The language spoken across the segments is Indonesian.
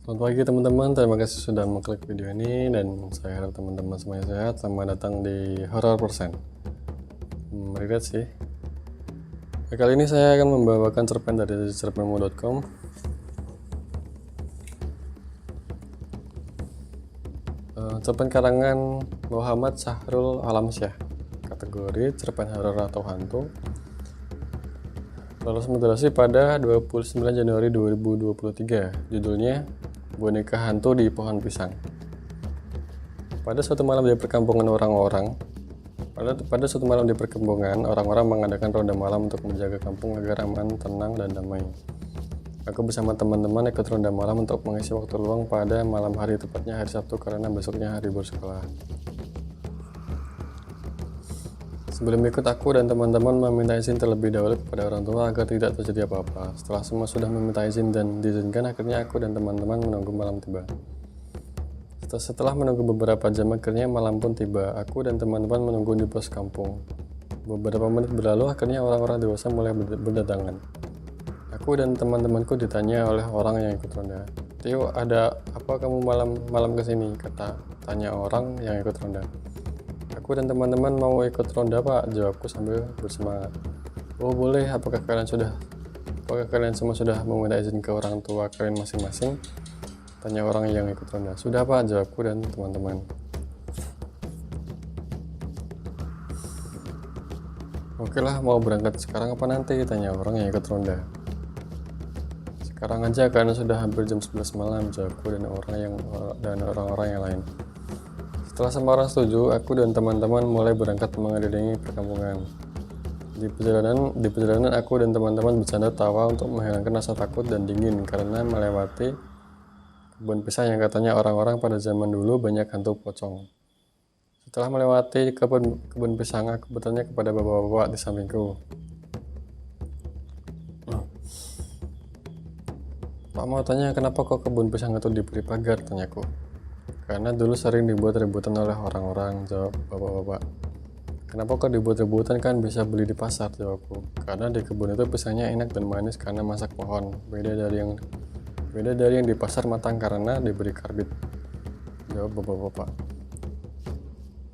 Selamat pagi teman-teman, terima kasih sudah mengklik video ini dan saya harap teman-teman semuanya sehat. Selamat datang di Horror Persen. Mari lihat sih. Kali ini saya akan membawakan cerpen dari cerpenmu.com. Cerpen karangan Muhammad Sahrul Alamsyah. Kategori cerpen horor atau hantu. Lolos moderasi pada 29 Januari 2023. Judulnya Boneka Hantu di Pohon Pisang. Pada suatu malam di perkampungan orang-orang mengadakan ronda malam untuk menjaga kampung agar aman, tenang, dan damai. Aku bersama teman-teman ikut ronda malam untuk mengisi waktu luang pada malam hari, tepatnya hari Sabtu karena besoknya hari bersekolah. Sebelum ikut, aku dan teman-teman meminta izin terlebih dahulu kepada orang tua agar tidak terjadi apa-apa. Setelah semua sudah meminta izin dan diizinkan, akhirnya aku dan teman-teman menunggu malam tiba. Setelah menunggu beberapa jam, akhirnya malam pun tiba. Aku dan teman-teman menunggu di pos kampung. Beberapa menit berlalu, akhirnya orang-orang dewasa mulai berdatangan. Aku dan teman-temanku ditanya oleh orang yang ikut ronda. "Tio, ada apa kamu malam kesini?" tanya orang yang ikut ronda. "Aku dan teman-teman mau ikut ronda, Pak," jawabku sambil bersemangat. "Oh boleh, apakah kalian semua sudah meminta izin ke orang tua kalian masing-masing?" tanya orang yang ikut ronda. "Sudah, Pak," jawabku dan teman-teman. "Oke lah, mau berangkat sekarang apa nanti?" tanya orang yang ikut ronda. "Sekarang aja karena sudah hampir jam 11 malam," jawabku dan orang-orang yang lain. Setelah semua orang setuju, aku dan teman-teman mulai berangkat mengelilingi perkampungan. Di perjalanan aku dan teman-teman bercanda tawa untuk menghilangkan rasa takut dan dingin karena melewati kebun pisang yang katanya orang-orang pada zaman dulu banyak hantu pocong. Setelah melewati kebun pisang, aku bertanya kepada bapak-bapak di sampingku. "Pak, mau tanya kenapa kok kebun pisang itu diberi pagar?" tanyaku. "Karena dulu sering dibuat ributan oleh orang-orang," jawab bapak-bapak. "Kenapa kok dibuat ributan, kan bisa beli di pasar?" jawabku. "Karena di kebun itu pisangnya enak dan manis karena masak pohon. Beda dari yang di pasar matang karena diberi karbit," jawab bapak-bapak.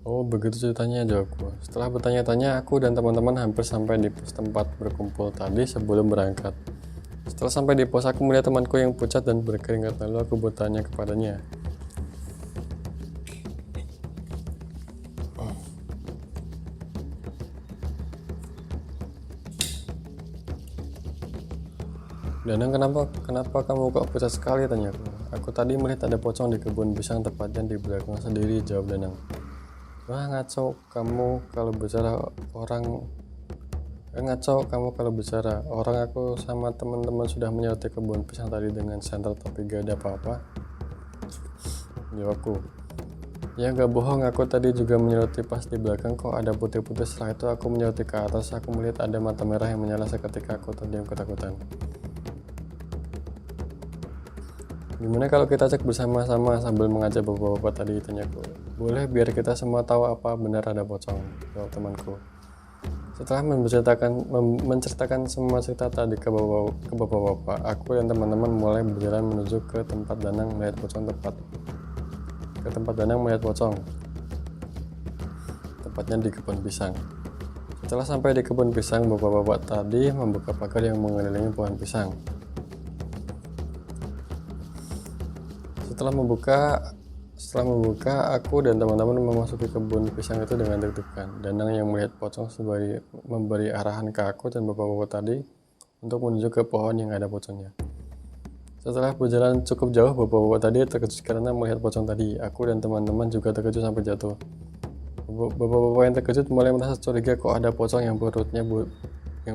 "Oh begitu ceritanya," jawabku. Setelah bertanya-tanya, aku dan teman-teman hampir sampai di pos tempat berkumpul tadi sebelum berangkat. Setelah sampai di pos, aku melihat temanku yang pucat dan berkeringat, lalu aku bertanya kepadanya. "Danang, kenapa kamu kok pucat sekali?" tanyaku. "Aku tadi melihat ada pocong di kebun pisang, tepatnya di belakang sendiri," jawab Danang. "Wah, ngaco kamu kalau bicara orang. Aku sama teman-teman sudah menyeroti kebun pisang tadi dengan senter tapi gak ada apa-apa," jawabku. "Ya gak bohong, aku tadi juga menyeroti pas di belakang kok ada putih-putih. Setelah itu aku menyeroti ke atas, aku melihat ada mata merah yang menyala. Seketika aku terdiam ketakutan." "Gimana kalau kita cek bersama-sama sambil mengajak bapak-bapak tadi?" tanyaku. "Boleh, biar kita semua tahu apa benar ada pocong," jawab temanku. Setelah menceritakan semua cerita tadi ke bapak-bapak, aku dan teman-teman mulai berjalan menuju ke tempat Danang melihat pocong, tepatnya di kebun pisang. Setelah sampai di kebun pisang, bapak-bapak tadi membuka pagar yang mengelilingi pohon pisang. Setelah membuka, aku dan teman-teman memasuki kebun pisang itu dengan deg-degan. Danang yang melihat pocong sembari memberi arahan ke aku dan bapak-bapak tadi untuk menuju ke pohon yang ada pocongnya. Setelah berjalan cukup jauh, bapak-bapak tadi terkejut karena melihat pocong tadi. Aku dan teman-teman juga terkejut sampai jatuh. Bapak-bapak yang terkejut mulai merasa curiga kok ada pocong yang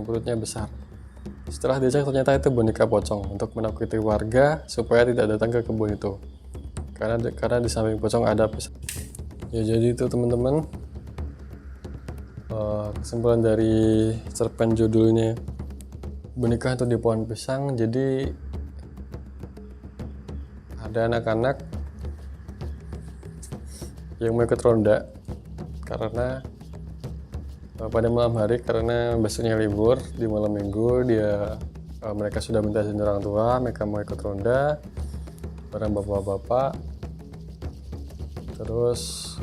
perutnya besar. Setelah dicek, ternyata itu boneka pocong untuk menakuti warga supaya tidak datang ke kebun itu. Karena di samping pocong ada pisang. Ya, jadi itu teman-teman, kesimpulan dari cerpen judulnya Boneka Hantu di Pohon Pisang. Jadi ada anak-anak yang mau ikut ronda karena pada malam hari, karena besoknya libur di malam minggu. Mereka sudah minta izin orang tua, mereka mau ikut ronda. bareng bapak-bapak. Terus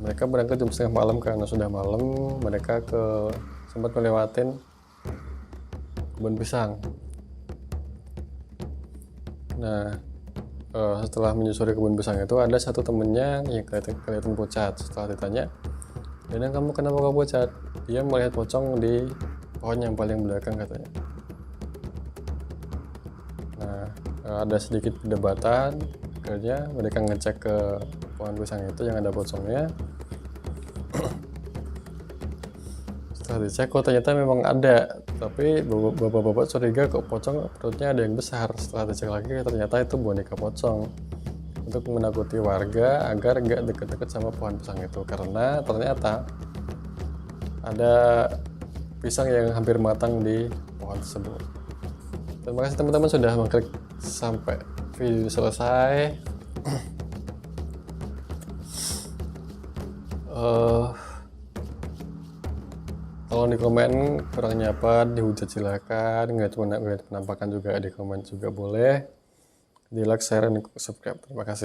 mereka berangkat jam setengah malam karena sudah malam. Mereka sempat melewatin kebun pisang. Nah, setelah menyusuri kebun pisang itu ada satu temennya yang kelihatan pucat. Setelah ditanya, "Dan kamu kenapa kau pucat?" Dia melihat pocong di pohon yang paling belakang katanya. Nah, ada sedikit perdebatan. Akhirnya mereka ngecek ke pohon pisang itu yang ada pocongnya. Setelah dicek, kok ternyata memang ada, tapi bapak-bapak curiga kok pocong perutnya ada yang besar. Setelah dicek lagi, ternyata itu boneka pocong untuk menakuti warga agar gak deket-deket sama pohon pisang itu, karena ternyata ada pisang yang hampir matang di pohon tersebut. Terima kasih teman-teman sudah mengklik sampai video selesai. Tolong di komen kurangnya apa, dihujat silakan, nggak penampakan juga di komen juga boleh, di like, share, dan subscribe. Terima kasih.